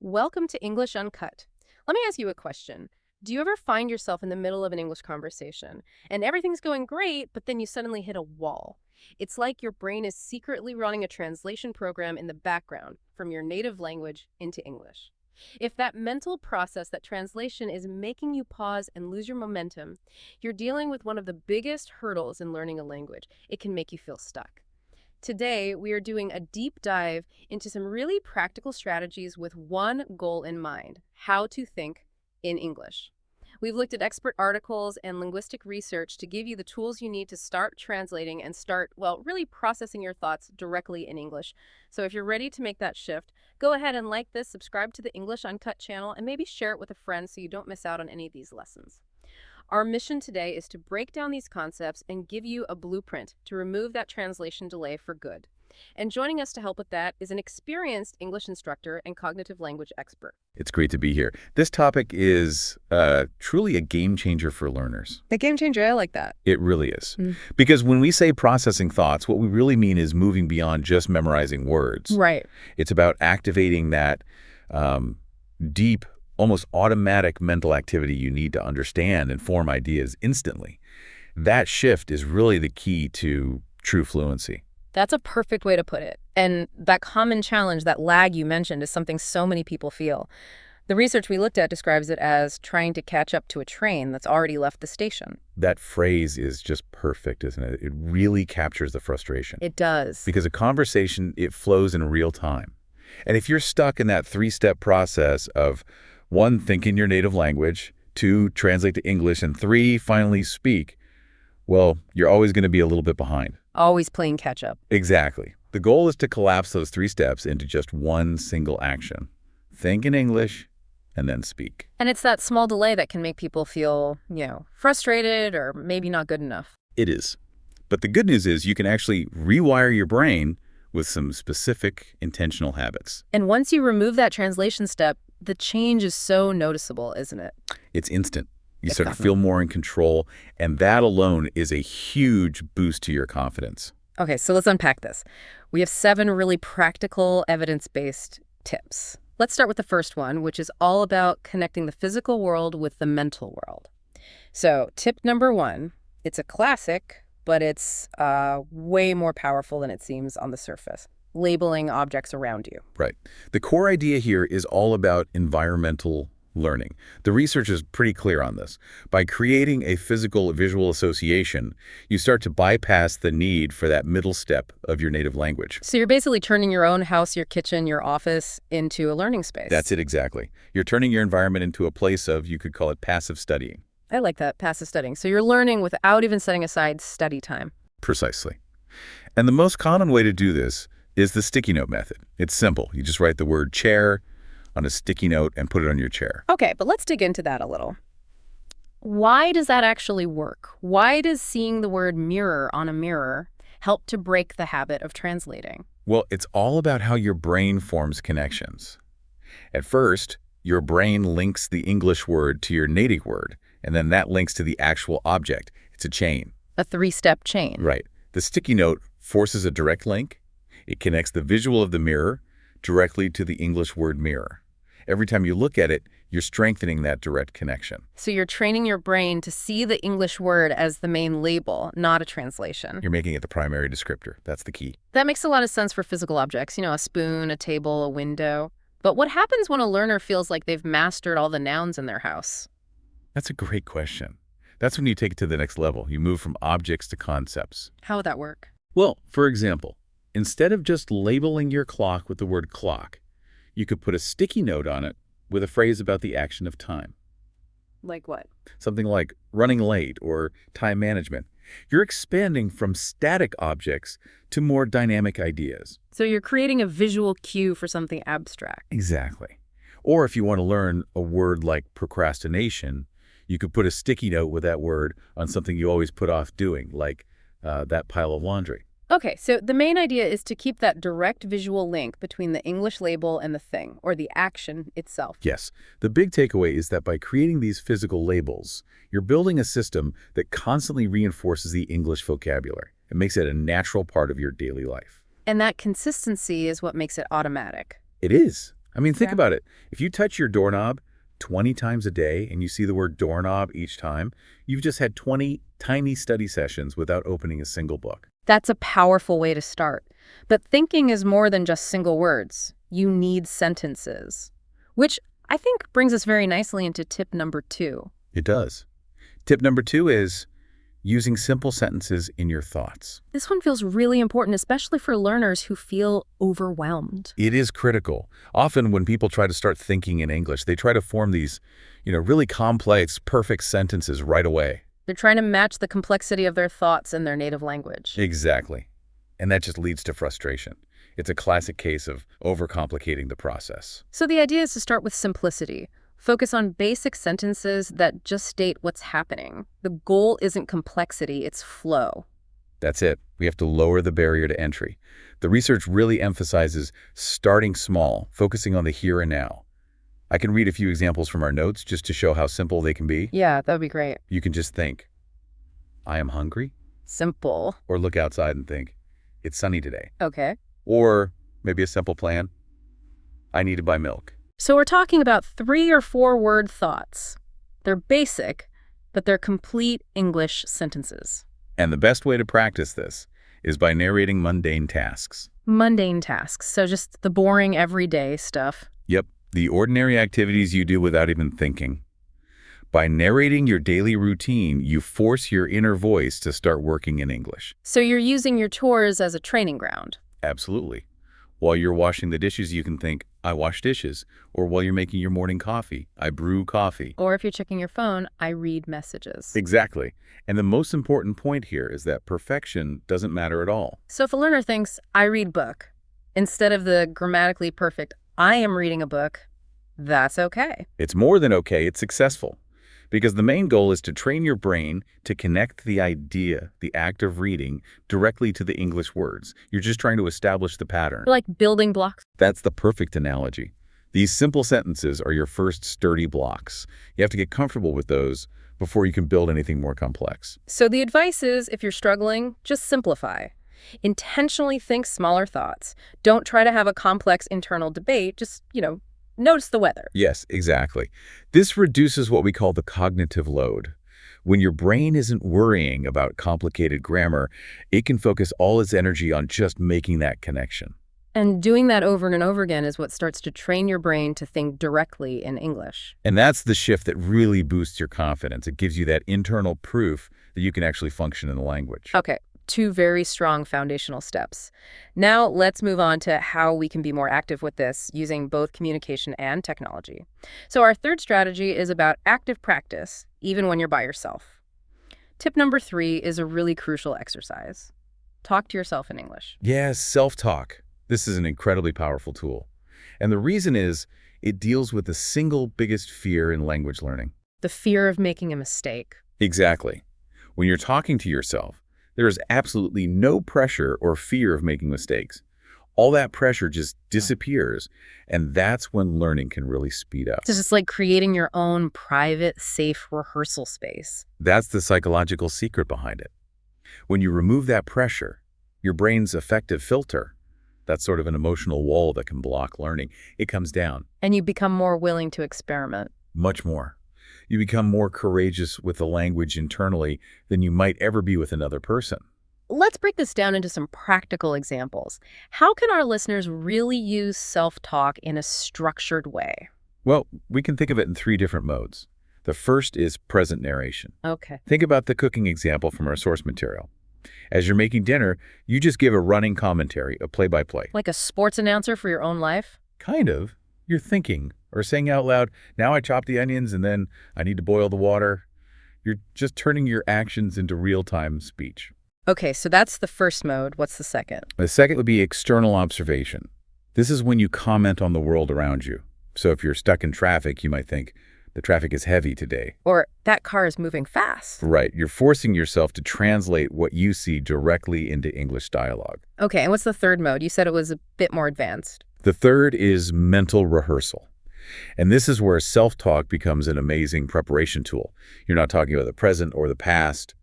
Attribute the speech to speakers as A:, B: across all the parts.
A: Welcome to English Uncut. Let me ask you a question. Do you ever find yourself in the middle of an English conversation and everything's going great, but then you suddenly hit a wall? It's like your brain is secretly running a translation program in the background from your native language into English. If that mental process, that translation, is making you pause and lose your momentum, you're dealing with one of the biggest hurdles in learning a language. It can make you feel stuck. Today, we are doing a deep dive into some really practical strategies with one goal in mind: how to think in English. We've looked at expert articles and linguistic research to give you the tools you need to start translating and start, well, really processing your thoughts directly in English. So if you're ready to make that shift, go ahead and like this, subscribe to the English Uncut channel, and maybe share it with a friend so you don't miss out on any of these lessons. Our mission today is to break down these concepts and give you a blueprint to remove that translation delay for good. And joining us to help with that is an experienced English instructor and cognitive language expert.
B: It's great to be here. This topic is truly a game changer for learners.
A: A game changer, I like that.
B: It really is. Because when we say processing thoughts, what we really mean is moving beyond just memorizing words.
A: Right.
B: It's about activating that deep, almost automatic mental activity you need to understand and form ideas instantly. That shift is really the key to true fluency.
A: That's a perfect way to put it. And that common challenge, that lag you mentioned, is something so many people feel. The research we looked at describes it as trying to catch up to a train that's already left the station.
B: That phrase is just perfect, isn't it? It really captures the frustration.
A: It does.
B: Because a conversation, it flows in real time. And if you're stuck in that three-step process of 1, think in your native language, 2, translate to English, and 3, finally speak, well, you're always going to be a little bit behind.
A: Always playing catch up.
B: Exactly. The goal is to collapse those 3 steps into just one single action. Think in English and then speak.
A: And it's that small delay that can make people feel, frustrated or maybe not good enough.
B: It is. But the good news is you can actually rewire your brain with some specific intentional habits.
A: And once you remove that translation step, the change is so noticeable, isn't it?
B: It's instant. You start to feel more in control, and that alone is a huge boost to your confidence.
A: Okay, so let's unpack this. We have 7 really practical, evidence-based tips. Let's start with the first one, which is all about connecting the physical world with the mental world. So tip number 1, it's a classic, but it's way more powerful than it seems on the surface: labeling objects around you.
B: Right. The core idea here is all about environmental learning. The research is pretty clear on this. By creating a physical visual association, you start to bypass the need for that middle step of your native language.
A: So you're basically turning your own house, your kitchen, your office into a learning space.
B: That's it exactly. You're turning your environment into a place of, you could call it passive studying.
A: I like that, passive studying. So you're learning without even setting aside study time.
B: Precisely. And the most common way to do this is the sticky note method. It's simple. You just write the word chair on a sticky note and put it on your chair.
A: Okay, but let's dig into that a little. Why does that actually work? Why does seeing the word mirror on a mirror help to break the habit of translating?
B: Well, it's all about how your brain forms connections. At first, your brain links the English word to your native word, and then that links to the actual object. It's a chain.
A: A 3-step chain.
B: Right. The sticky note forces a direct link. It connects the visual of the mirror directly to the English word mirror. Every time you look at it, you're strengthening that direct connection.
A: So you're training your brain to see the English word as the main label, not a translation.
B: You're making it the primary descriptor. That's the key.
A: That makes a lot of sense for physical objects, a spoon, a table, a window. But what happens when a learner feels like they've mastered all the nouns in their house?
B: That's a great question. That's when you take it to the next level. You move from objects to concepts.
A: How would that work?
B: Well, for example, instead of just labeling your clock with the word clock, you could put a sticky note on it with a phrase about the action of time.
A: Like what?
B: Something like running late or time management. You're expanding from static objects to more dynamic ideas.
A: So you're creating a visual cue for something abstract.
B: Exactly. Or if you want to learn a word like procrastination, you could put a sticky note with that word on something you always put off doing, like that pile of laundry.
A: Okay, so the main idea is to keep that direct visual link between the English label and the thing, or the action itself.
B: Yes. The big takeaway is that by creating these physical labels, you're building a system that constantly reinforces the English vocabulary. It makes it a natural part of your daily life.
A: And that consistency is what makes it automatic.
B: It is. I mean, think
A: Yeah.
B: about it. If you touch your doorknob 20 times a day and you see the word doorknob each time, you've just had 20 tiny study sessions without opening a single book.
A: That's a powerful way to start. But thinking is more than just single words. You need sentences, which I think brings us very nicely into tip number 2.
B: It does. Tip number 2 is using simple sentences in your thoughts.
A: This one feels really important, especially for learners who feel overwhelmed.
B: It is critical. Often when people try to start thinking in English, they try to form these, really complex, perfect sentences right away.
A: They're trying to match the complexity of their thoughts in their native language.
B: Exactly. And that just leads to frustration. It's a classic case of overcomplicating the process.
A: So the idea is to start with simplicity. Focus on basic sentences that just state what's happening. The goal isn't complexity, it's flow.
B: That's it. We have to lower the barrier to entry. The research really emphasizes starting small, focusing on the here and now. I can read a few examples from our notes just to show how simple they can be.
A: Yeah, that would be great.
B: You can just think, I am hungry,
A: Simple.
B: or look outside and think, it's sunny today.
A: Okay.
B: Or maybe a simple plan, I need to buy milk.
A: So we're talking about 3 or 4 word thoughts. They're basic, but they're complete English sentences.
B: And the best way to practice this is by narrating mundane tasks.
A: Mundane tasks, so just the boring everyday stuff.
B: Yep, the ordinary activities you do without even thinking. By narrating your daily routine, you force your inner voice to start working in English.
A: So you're using your chores as a training ground.
B: Absolutely. While you're washing the dishes, you can think, I wash dishes. Or while you're making your morning coffee, I brew coffee.
A: Or if you're checking your phone, I read messages.
B: Exactly. And the most important point here is that perfection doesn't matter at all.
A: So if a learner thinks, I read book, instead of the grammatically perfect, I am reading a book, that's okay.
B: It's more than okay, it's successful. Because the main goal is to train your brain to connect the idea, the act of reading, directly to the English words. You're just trying to establish the pattern.
A: Like building blocks.
B: That's the perfect analogy. These simple sentences are your first sturdy blocks. You have to get comfortable with those before you can build anything more complex.
A: So the advice is, if you're struggling, just simplify. Intentionally think smaller thoughts. Don't try to have a complex internal debate. Just, notice the weather.
B: Yes, exactly. This reduces what we call the cognitive load. When your brain isn't worrying about complicated grammar, it can focus all its energy on just making that connection.
A: And doing that over and over again is what starts to train your brain to think directly in English.
B: And that's the shift that really boosts your confidence. It gives you that internal proof that you can actually function in the language.
A: Okay, 2 very strong foundational steps. Now let's move on to how we can be more active with this using both communication and technology. So our third strategy is about active practice, even when you're by yourself. Tip number 3 is a really crucial exercise. Talk to yourself in English.
B: Yes, self-talk. This is an incredibly powerful tool. And the reason is it deals with the single biggest fear in language learning.
A: The fear of making a mistake.
B: Exactly. When you're talking to yourself, there is absolutely no pressure or fear of making mistakes. All that pressure just disappears, and that's when learning can really speed up.
A: It's just like creating your own private, safe rehearsal space.
B: That's the psychological secret behind it. When you remove that pressure, your brain's effective filter, that's sort of an emotional wall that can block learning, it comes down.
A: And you become more willing to experiment.
B: Much more. You become more courageous with the language internally than you might ever be with another person.
A: Let's break this down into some practical examples. How can our listeners really use self-talk in a structured way?
B: Well, we can think of it in 3 different modes. The first is present narration.
A: Okay.
B: Think about the cooking example from our source material. As you're making dinner, you just give a running commentary, a play-by-play.
A: Like a sports announcer for your own life?
B: Kind of. You're thinking or saying out loud, now I chop the onions and then I need to boil the water. You're just turning your actions into real-time speech.
A: Okay, so that's the first mode. What's the second?
B: The second would be external observation. This is when you comment on the world around you. So if you're stuck in traffic, you might think, the traffic is heavy today.
A: Or that car is moving fast.
B: Right. You're forcing yourself to translate what you see directly into English dialogue.
A: Okay, and what's the third mode? You said it was a bit more advanced.
B: The third is mental rehearsal. And this is where self-talk becomes an amazing preparation tool. You're not talking about the present or the past.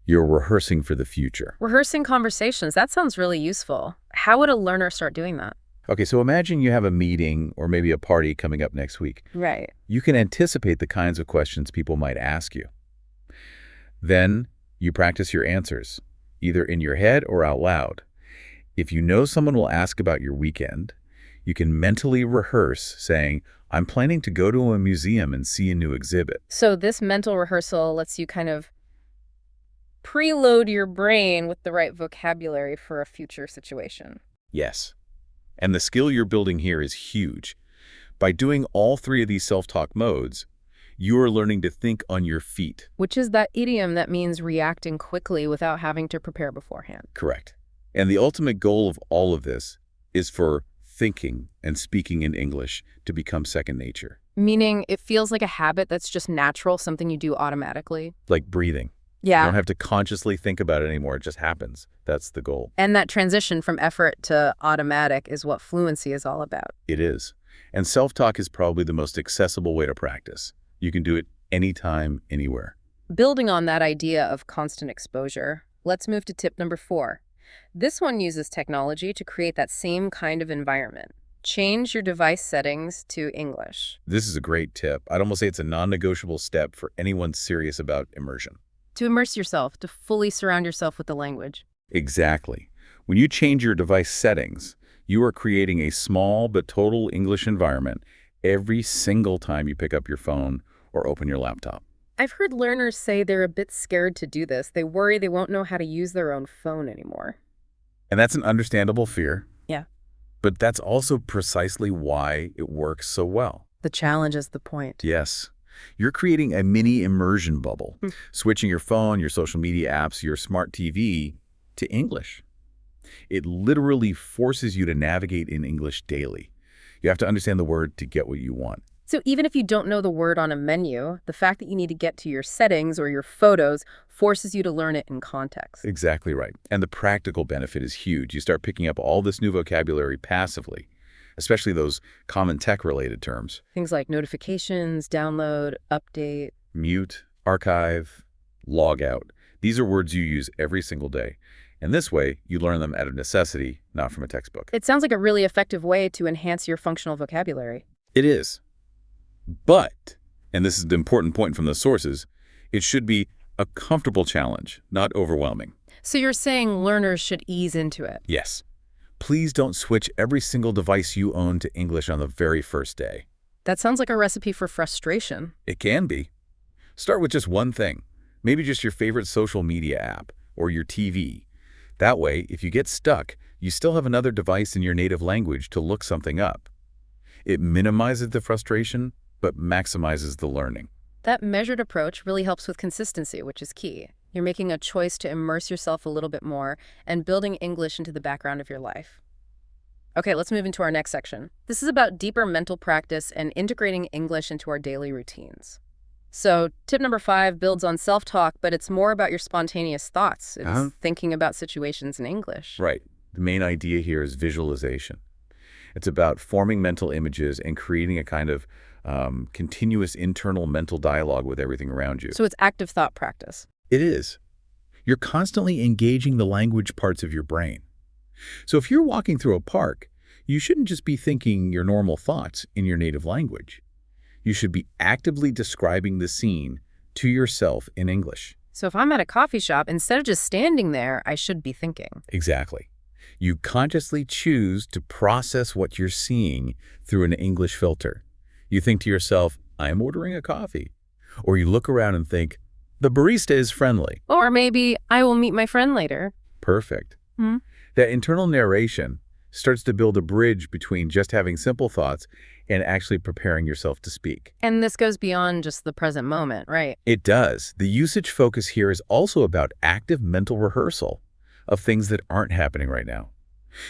B: You're rehearsing for the future.
A: Rehearsing conversations, that sounds really useful. How would a learner start doing that?
B: Okay, so imagine you have a meeting or maybe a party coming up next week.
A: Right.
B: You can anticipate the kinds of questions people might ask you. Then you practice your answers, either in your head or out loud. If you know someone will ask about your weekend, you can mentally rehearse saying, I'm planning to go to a museum and see a new exhibit.
A: So this mental rehearsal lets you kind of preload your brain with the right vocabulary for a future situation.
B: Yes. And the skill you're building here is huge. By doing all three of these self-talk modes, you are learning to think on your feet.
A: Which is that idiom that means reacting quickly without having to prepare beforehand.
B: Correct. And the ultimate goal of all of this is for thinking and speaking in English to become second nature.
A: Meaning it feels like a habit that's just natural, something you do automatically.
B: Like breathing. You
A: Yeah.
B: don't have to consciously think about it anymore. It just happens. That's the goal.
A: And that transition from effort to automatic is what fluency is all about.
B: It is. And self-talk is probably the most accessible way to practice. You can do it anytime, anywhere.
A: Building on that idea of constant exposure, let's move to tip number 4. This one uses technology to create that same kind of environment. Change your device settings to English.
B: This is a great tip. I'd almost say it's a non-negotiable step for anyone serious about immersion.
A: To immerse yourself, to fully surround yourself with the language.
B: Exactly. When you change your device settings, you are creating a small but total English environment every single time you pick up your phone or open your laptop.
A: I've heard learners say they're a bit scared to do this. They worry they won't know how to use their own phone anymore.
B: And that's an understandable fear.
A: Yeah.
B: But that's also precisely why it works so well.
A: The challenge is the point.
B: Yes. You're creating a mini immersion bubble, switching your phone, your social media apps, your smart TV to English. It literally forces you to navigate in English daily. You have to understand the word to get what you want.
A: So even if you don't know the word on a menu, the fact that you need to get to your settings or your photos forces you to learn it in context.
B: Exactly right. And the practical benefit is huge. You start picking up all this new vocabulary passively, especially those common tech-related terms.
A: Things like notifications, download, update.
B: Mute, archive, log out. These are words you use every single day. And this way, you learn them out of necessity, not from a textbook.
A: It sounds like a really effective way to enhance your functional vocabulary.
B: It is. But, and this is the important point from the sources, it should be a comfortable challenge, not overwhelming.
A: So you're saying learners should ease into it.
B: Yes. Please don't switch every single device you own to English on the very first day.
A: That sounds like a recipe for frustration.
B: It can be. Start with just one thing, maybe just your favorite social media app or your TV. That way, if you get stuck, you still have another device in your native language to look something up. It minimizes the frustration, but maximizes the learning.
A: That measured approach really helps with consistency, which is key. You're making a choice to immerse yourself a little bit more and building English into the background of your life. Okay, let's move into our next section. This is about deeper mental practice and integrating English into our daily routines. So tip number 5 builds on self-talk, but it's more about your spontaneous thoughts. It's thinking about situations in English.
B: Right. The main idea here is visualization. It's about forming mental images and creating a kind of continuous internal mental dialogue with everything around you.
A: So it's active thought practice.
B: It is. You're constantly engaging the language parts of your brain. So if you're walking through a park, you shouldn't just be thinking your normal thoughts in your native language. You should be actively describing the scene to yourself in English.
A: So if I'm at a coffee shop, instead of just standing there, I should be thinking.
B: Exactly. You consciously choose to process what you're seeing through an English filter. You think to yourself, I'm ordering a coffee. Or you look around and think, the barista is friendly.
A: Or maybe I will meet my friend later.
B: Perfect. That internal narration starts to build a bridge between just having simple thoughts and actually preparing yourself to speak.
A: And this goes beyond just the present moment, right?
B: It does. The usage focus here is also about active mental rehearsal of things that aren't happening right now.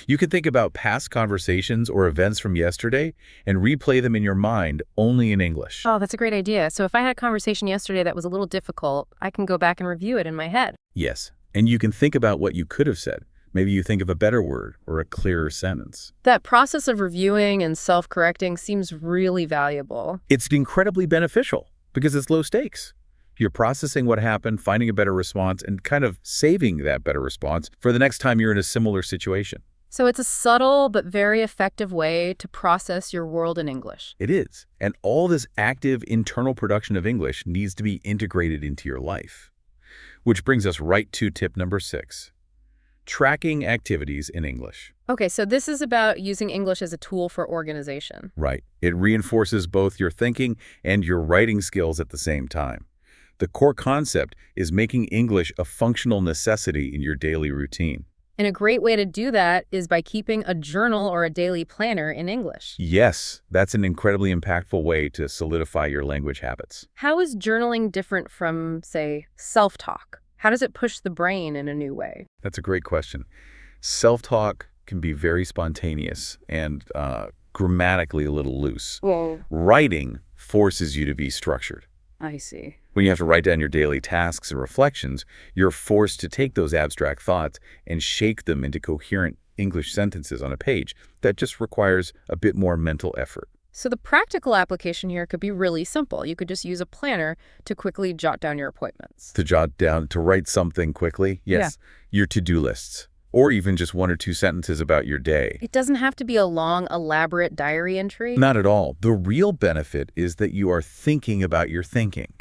B: You can think about past conversations or events from yesterday and replay them in your mind only in English.
A: Oh, that's a great idea. So if I had a conversation yesterday that was a little difficult, I can go back and review it in my head.
B: Yes, and you can think about what you could have said. Maybe you think of a better word or a clearer sentence.
A: That process of reviewing and self-correcting seems really valuable.
B: It's incredibly beneficial because it's low stakes. You're processing what happened, finding a better response, and kind of saving that better response for the next time you're in a similar situation.
A: So it's a subtle but very effective way to process your world in English.
B: It is. And all this active internal production of English needs to be integrated into your life. Which brings us right to tip number 6. Tracking activities in English.
A: Okay, so this is about using English as a tool for organization.
B: Right. It reinforces both your thinking and your writing skills at the same time. The core concept is making English a functional necessity in your daily routine.
A: And a great way to do that is by keeping a journal or a daily planner in English.
B: Yes, that's an incredibly impactful way to solidify your language habits.
A: How is journaling different from, say, self-talk? How does it push the brain in a new way?
B: That's a great question. Self-talk can be very spontaneous and grammatically a little loose.
A: Well,
B: Writing forces you to be structured.
A: I see.
B: When you have to write down your daily tasks and reflections, you're forced to take those abstract thoughts and shake them into coherent English sentences on a page. That just requires a bit more mental effort.
A: So the practical application here could be really simple. You could just use a planner to quickly jot down your appointments.
B: To write something quickly, yes, your to-do lists, or even just 1 or 2 sentences about your day.
A: It doesn't have to be a long, elaborate diary entry.
B: Not at all. The real benefit is that you are thinking about your thinking.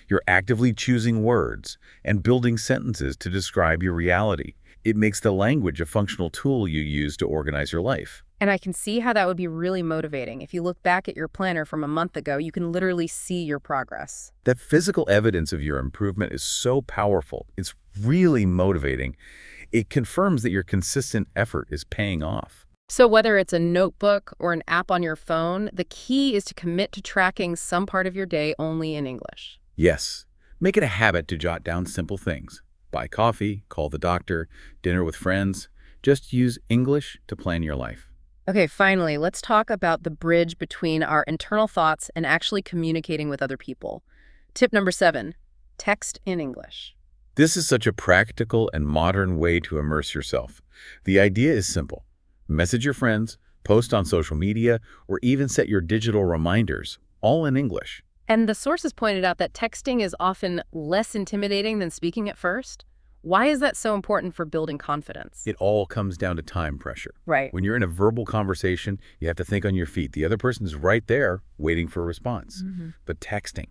B: You're actively choosing words and building sentences to describe your reality. It makes the language a functional tool you use to organize your life.
A: And I can see how that would be really motivating. If you look back at your planner from a month ago, you can literally see your progress.
B: That physical evidence of your improvement is so powerful. It's really motivating. It confirms that your consistent effort is paying off.
A: So whether it's a notebook or an app on your phone, the key is to commit to tracking some part of your day only in English.
B: Yes, make it a habit to jot down simple things. Buy coffee, call the doctor, dinner with friends. Just use English to plan your life.
A: Okay, finally, let's talk about the bridge between our internal thoughts and actually communicating with other people. Tip number 7, text in English.
B: This is such a practical and modern way to immerse yourself. The idea is simple. Message your friends, post on social media, or even set your digital reminders, all in English.
A: And the sources pointed out that texting is often less intimidating than speaking at first. Why is that so important for building confidence?
B: It all comes down to time pressure.
A: Right.
B: When you're in a verbal conversation, you have to think on your feet. The other person's right there waiting for a response. But texting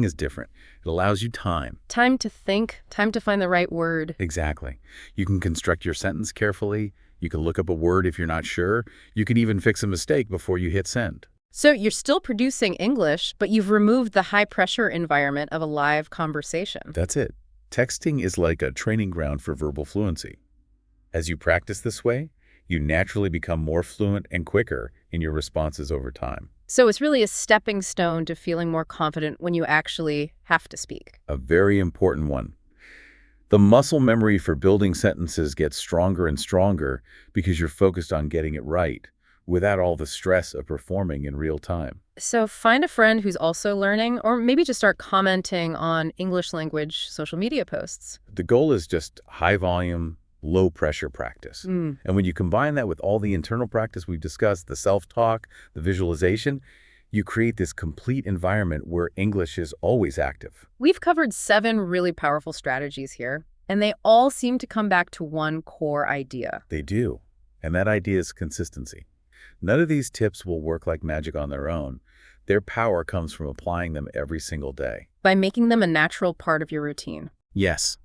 B: is different. It allows you time.
A: Time to think, time to find the right word.
B: Exactly. You can construct your sentence carefully. You can look up a word if you're not sure. You can even fix a mistake before you hit send.
A: So you're still producing English, but you've removed the high-pressure environment of a live conversation.
B: That's it. Texting is like a training ground for verbal fluency. As you practice this way, you naturally become more fluent and quicker in your responses over time.
A: So it's really a stepping stone to feeling more confident when you actually have to speak.
B: A very important one. The muscle memory for building sentences gets stronger and stronger because you're focused on getting it right, without all the stress of performing in real time.
A: So find a friend who's also learning, or maybe just start commenting on English language social media posts.
B: The goal is just high volume, low pressure practice. And when you combine that with all the internal practice we've discussed, the self-talk, the visualization, you create this complete environment where English is always active.
A: We've covered 7 really powerful strategies here, and they all seem to come back to one core idea.
B: They do. And that idea is consistency. None of these tips will work like magic on their own. Their power comes from applying them every single day.
A: By making them a natural part of your routine.
B: Yes,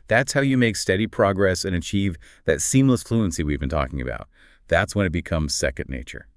B: that's how you make steady progress and achieve that seamless fluency we've been talking about. That's when it becomes second nature.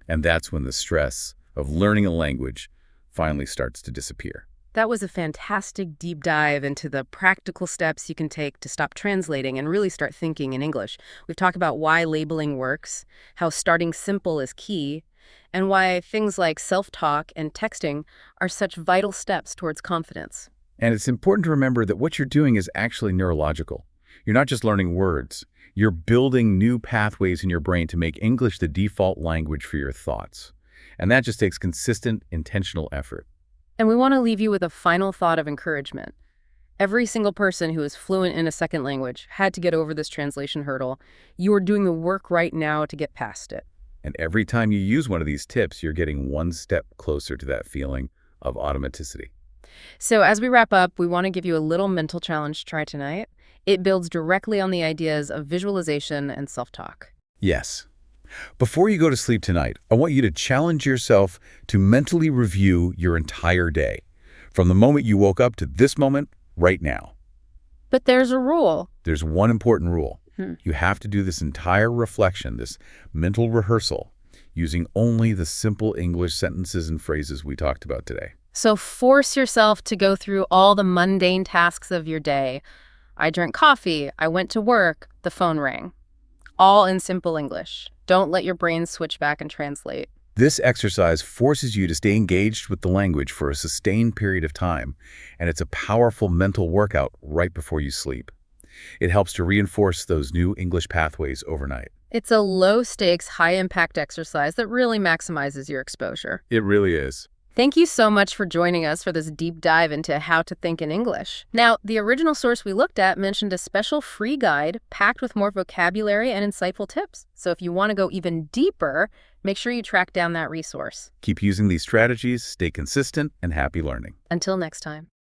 B: And that's when the stress of learning a language finally starts to disappear.
A: That was a fantastic deep dive into the practical steps you can take to stop translating and really start thinking in English. We've talked about why labeling works, how starting simple is key, and why things like self-talk and texting are such vital steps towards confidence.
B: And it's important to remember that what you're doing is actually neurological. You're not just learning words. You're building new pathways in your brain to make English the default language for your thoughts. And that just takes consistent, intentional effort.
A: And we want to leave you with a final thought of encouragement. Every single person who is fluent in a second language had to get over this translation hurdle. You are doing the work right now to get past it.
B: And every time you use one of these tips, you're getting one step closer to that feeling of automaticity.
A: So as we wrap up, we want to give you a little mental challenge to try tonight. It builds directly on the ideas of visualization and self-talk.
B: Yes. Before you go to sleep tonight, I want you to challenge yourself to mentally review your entire day, from the moment you woke up to this moment right now.
A: But there's a rule.
B: There's one important rule.
A: Hmm.
B: You have to do this entire reflection, this mental rehearsal, using only the simple English sentences and phrases we talked about today.
A: So force yourself to go through all the mundane tasks of your day. I drank coffee, I went to work, the phone rang. All in simple English. Don't let your brain switch back and translate.
B: This exercise forces you to stay engaged with the language for a sustained period of time, and it's a powerful mental workout right before you sleep. It helps to reinforce those new English pathways overnight.
A: It's a low-stakes, high-impact exercise that really maximizes your exposure.
B: It really is.
A: Thank you so much for joining us for this deep dive into how to think in English. Now, the original source we looked at mentioned a special free guide packed with more vocabulary and insightful tips. So if you want to go even deeper, make sure you track down that resource.
B: Keep using these strategies, stay consistent, and happy learning.
A: Until next time.